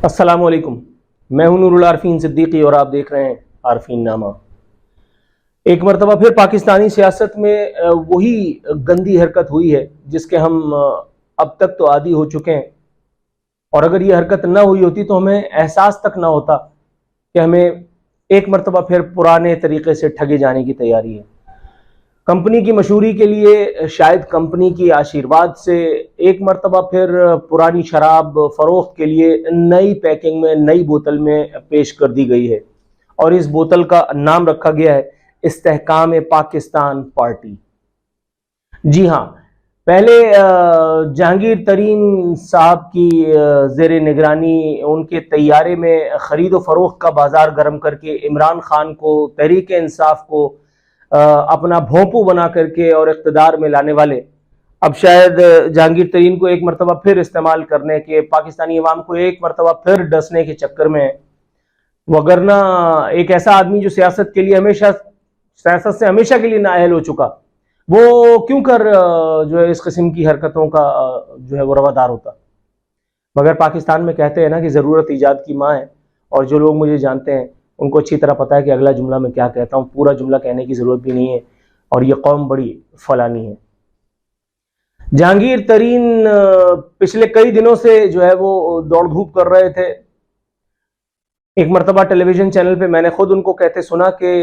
السلام علیکم، میں ہوں نور العارفین صدیقی اور آپ دیکھ رہے ہیں عارفین نامہ۔ ایک مرتبہ پھر پاکستانی سیاست میں وہی گندی حرکت ہوئی ہے جس کے ہم اب تک تو عادی ہو چکے ہیں، اور اگر یہ حرکت نہ ہوئی ہوتی تو ہمیں احساس تک نہ ہوتا کہ ہمیں ایک مرتبہ پھر پرانے طریقے سے ٹھگے جانے کی تیاری ہے۔ کمپنی کی مشہوری کے لیے شاید کمپنی کی آشیرواد سے ایک مرتبہ پھر پرانی شراب فروخت کے لیے نئی پیکنگ میں نئی بوتل میں پیش کر دی گئی ہے، اور اس بوتل کا نام رکھا گیا ہے استحکام پاکستان پارٹی۔ جی ہاں، پہلے جہانگیر ترین صاحب کی زیر نگرانی ان کے طیارے میں خرید و فروخت کا بازار گرم کر کے عمران خان کو، تحریک انصاف کو اپنا بھونپو بنا کر کے اور اقتدار میں لانے والے اب شاید جہانگیر ترین کو ایک مرتبہ پھر استعمال کرنے کے، پاکستانی عوام کو ایک مرتبہ پھر ڈسنے کے چکر میں ہے۔ وگرنہ ایک ایسا آدمی جو سیاست کے لیے سیاست سے ہمیشہ کے لیے نااہل ہو چکا، وہ کیوں کر جو ہے اس قسم کی حرکتوں کا جو ہے وہ روادار ہوتا۔ مگر پاکستان میں کہتے ہیں نا کہ ضرورت ایجاد کی ماں ہے، اور جو لوگ مجھے جانتے ہیں ان کو اچھی طرح پتہ ہے کہ اگلا جملہ میں کیا کہتا ہوں، پورا جملہ کہنے کی ضرورت بھی نہیں ہے، اور یہ قوم بڑی فلانی ہے۔ جہانگیر ترین پچھلے کئی دنوں سے جو ہے وہ دوڑ دھوپ کر رہے تھے۔ ایک مرتبہ ٹیلی ویژن چینل پہ میں نے خود ان کو کہتے سنا کہ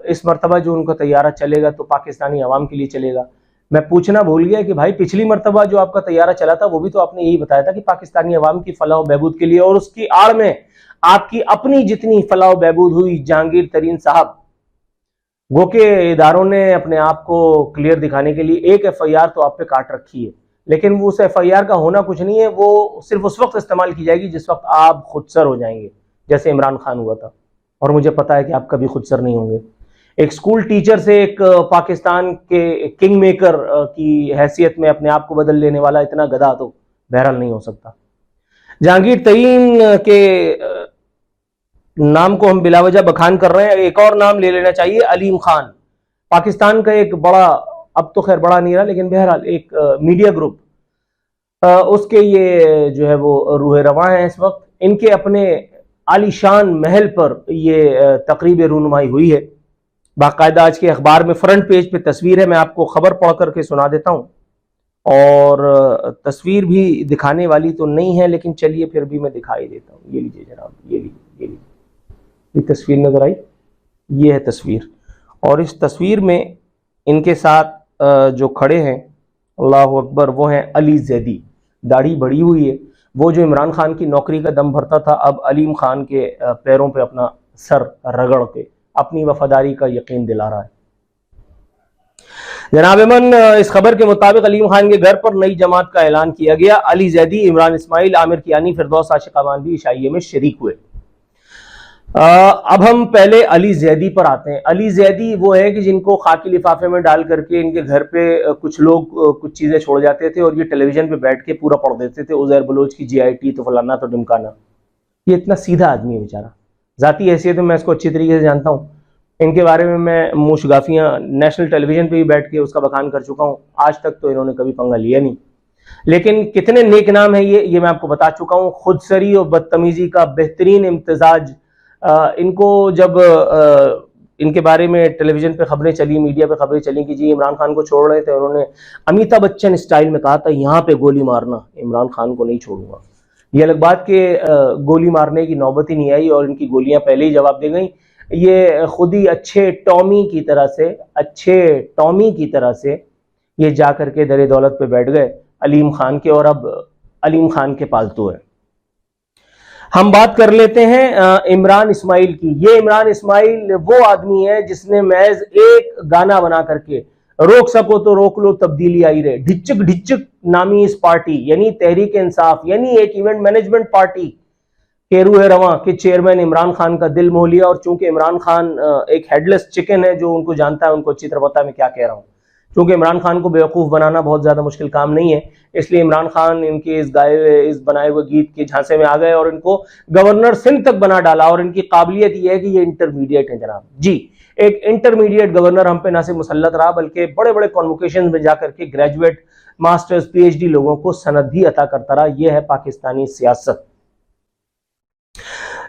اس مرتبہ جو ان کا طیارہ چلے گا تو پاکستانی عوام کے لیے چلے گا۔ میں پوچھنا بھول گیا کہ بھائی پچھلی مرتبہ جو آپ کا طیارہ چلا تھا وہ بھی تو آپ نے یہی بتایا تھا کہ پاکستانی عوام کی فلاح و بہبود کے لیے، اور اس کی آڑ میں آپ کی اپنی جتنی فلاح و بہبود ہوئی جہانگیر ترین صاحب، وہ کہ اداروں نے اپنے آپ کو کلیئر دکھانے کے لیے ایک ایف آئی آر تو آپ پہ کاٹ رکھی ہے، لیکن وہ اس ایف آئی آر کا ہونا کچھ نہیں ہے، وہ صرف اس وقت استعمال کی جائے گی جس وقت آپ خود سر ہو جائیں گے، جیسے عمران خان ہوا تھا، اور مجھے پتا ہے کہ آپ کبھی خود سر نہیں ہوں گے۔ ایک سکول ٹیچر سے ایک پاکستان کے کنگ میکر کی حیثیت میں اپنے آپ کو بدل لینے والا اتنا گدھا تو بہرحال نہیں ہو سکتا۔ جہانگیر ترین کے نام کو ہم بلا وجہ بخان کر رہے ہیں، ایک اور نام لے لینا چاہیے، علیم خان۔ پاکستان کا ایک بڑا، اب تو خیر بڑا نہیں رہا لیکن بہرحال ایک میڈیا گروپ، اس کے یہ جو ہے وہ روح رواں ہیں اس وقت۔ ان کے اپنے عالی شان محل پر یہ تقریب رونمائی ہوئی ہے، باقاعدہ آج کے اخبار میں فرنٹ پیج پہ تصویر ہے، میں آپ کو خبر پڑھ کر کے سنا دیتا ہوں، اور تصویر بھی دکھانے والی تو نہیں ہے لیکن چلیے پھر بھی میں دکھائی دیتا ہوں۔ یہ لیجیے جناب، یہ لیجیے، یہ تصویر نظر آئی، یہ ہے تصویر، اور اس تصویر میں ان کے ساتھ جو کھڑے ہیں، اللہ اکبر، وہ ہیں علی زیدی، داڑھی بڑھی ہوئی ہے، وہ جو عمران خان کی نوکری کا دم بھرتا تھا اب علیم خان کے پیروں پہ اپنا سر رگڑ کے اپنی وفاداری کا یقین دلا رہا ہے۔ جناب امن، اس خبر کے مطابق علیم خان کے گھر پر نئی جماعت کا اعلان کیا گیا۔ علی زیدی، عمران اسماعیل، عامر کیانی، فردوس عاشق امان بھی عشائیے میں شریک ہوئے۔ اب ہم پہلے علی زیدی پر آتے ہیں۔ علی زیدی وہ ہے کہ جن کو خاکی لفافے میں ڈال کر کے ان کے گھر پہ کچھ لوگ کچھ چیزیں چھوڑ جاتے تھے اور یہ ٹیلی ویژن پہ بیٹھ کے پورا پڑھ دیتے تھے، عزیر بلوچ کی GIT تو فلانا تو ڈمکانا۔ یہ اتنا سیدھا آدمی ہے بیچارہ، ذاتی حیثیت میں اس کو اچھی طریقے سے جانتا ہوں، ان کے بارے میں میں موش گافیاں نیشنل ٹیلی ویژن پہ بھی بیٹھ کے اس کا بخان کر چکا ہوں، آج تک تو انہوں نے کبھی پنگا لیا نہیں، لیکن کتنے نیک نام ہیں یہ میں آپ کو بتا چکا ہوں۔ خود سری اور بدتمیزی کا بہترین امتزاج، ان کو جب ان کے بارے میں ٹیلی ویژن پہ خبریں چلی، میڈیا پہ خبریں چلی کہ جی عمران خان کو چھوڑ رہے تھے، انہوں نے امیتابھ بچن اسٹائل میں کہا تھا یہاں پہ گولی مارنا، عمران خان کو نہیں چھوڑوں گا۔ یہ الگ بات کہ گولی مارنے کی نوبت ہی نہیں آئی اور ان کی گولیاں پہلے ہی جواب دے گئیں، یہ خود ہی اچھے ٹامی کی طرح سے یہ جا کر کے در دولت پہ بیٹھ گئے علیم خان کے، اور اب علیم خان کے پالتو ہے۔ ہم بات کر لیتے ہیں عمران اسماعیل کی۔ یہ عمران اسماعیل وہ آدمی ہے جس نے محض ایک گانا بنا کر کے روک سکو تو روک لو تبدیلی آئی رہے، ڈھچک ڈھچک نامی اس پارٹی یعنی تحریک انصاف، یعنی ایک ایونٹ مینجمنٹ پارٹی کے روح رواں کے چیئرمین عمران خان کا دل موہ لیا۔ اور چونکہ عمران خان ایک ہیڈ لیس چکن ہے، جو ان کو جانتا ہے ان کو اچھی طرح پتا ہے میں کیا کہہ رہا ہوں، چونکہ عمران خان کو بیوقوف بنانا بہت زیادہ مشکل کام نہیں ہے، اس لیے عمران خان ان کے اس بنائے ہوئے گیت کے جھانسے میں آ گئے اور ان کو گورنر سندھ تک بنا ڈالا، اور ان کی قابلیت یہ ہے کہ یہ انٹرمیڈیٹ ہیں جناب، جی ایک انٹرمیڈیٹ گورنر ہم پہ نہ صرف مسلط رہا بلکہ بڑے بڑے کانوکیشن میں جا کر کے گریجویٹ، ماسٹرز، PhD لوگوں کو سند بھی عطا کرتا رہا۔ یہ ہے پاکستانی سیاست۔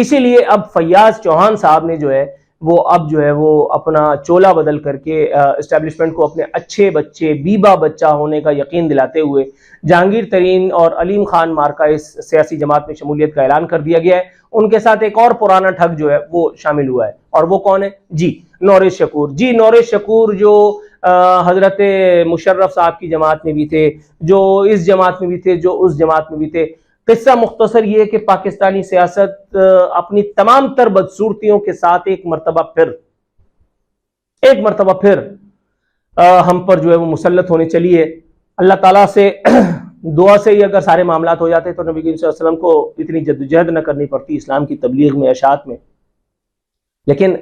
اسی لیے اب فیاض چوہان صاحب نے جو ہے وہ اپنا چولا بدل کر کے اسٹیبلشمنٹ کو اپنے اچھے بچے بیبا بچہ ہونے کا یقین دلاتے ہوئے جہانگیر ترین اور علیم خان مارکا اس سیاسی جماعت میں شمولیت کا اعلان کر دیا گیا ہے. ان کے ساتھ ایک اور پرانا ٹھگ جو ہے وہ شامل ہوا ہے, اور وہ کون ہے؟ جی نورش شکور. جی نورش شکور جو حضرت مشرف صاحب کی جماعت میں بھی تھے, جو اس جماعت میں بھی تھے, جو اس جماعت میں بھی تھے. قصہ مختصر یہ کہ پاکستانی سیاست اپنی تمام تر بدصورتیوں کے ساتھ ایک مرتبہ پھر ہم پر جو ہے وہ مسلط ہونے چلی ہے. اللہ تعالیٰ سے دعا سے ہی اگر سارے معاملات ہو جاتے تو نبی کریم صلی اللہ علیہ وسلم کو اتنی جدوجہد نہ کرنی پڑتی اسلام کی تبلیغ میں, اشاعت میں. لیکن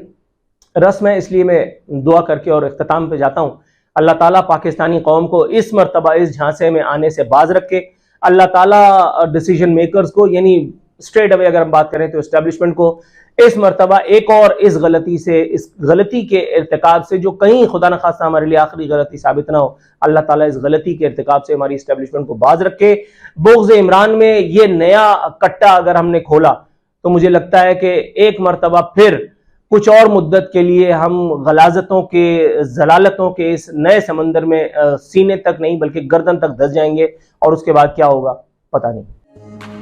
رسم ہے, اس لیے میں دعا کر کے اور اختتام پہ جاتا ہوں. اللہ تعالیٰ پاکستانی قوم کو اس مرتبہ اس جھانسے میں آنے سے باز رکھے. اللہ تعالیٰ ڈیسیجن میکرز کو, یعنی اسٹریٹ اوے اگر ہم بات کریں تو اسٹیبلشمنٹ کو, اس مرتبہ ایک اور اس غلطی کے ارتکاب سے, جو کہیں خدا نخواستہ ہمارے لیے آخری غلطی ثابت نہ ہو, اللہ تعالیٰ اس غلطی کے ارتکاب سے ہماری اسٹیبلشمنٹ کو باز رکھے. بغض عمران میں یہ نیا کٹا اگر ہم نے کھولا تو مجھے لگتا ہے کہ ایک مرتبہ پھر کچھ اور مدت کے لیے ہم غلاظتوں کے, ضلالتوں کے اس نئے سمندر میں سینے تک نہیں بلکہ گردن تک دھس جائیں گے, اور اس کے بعد کیا ہوگا پتہ نہیں.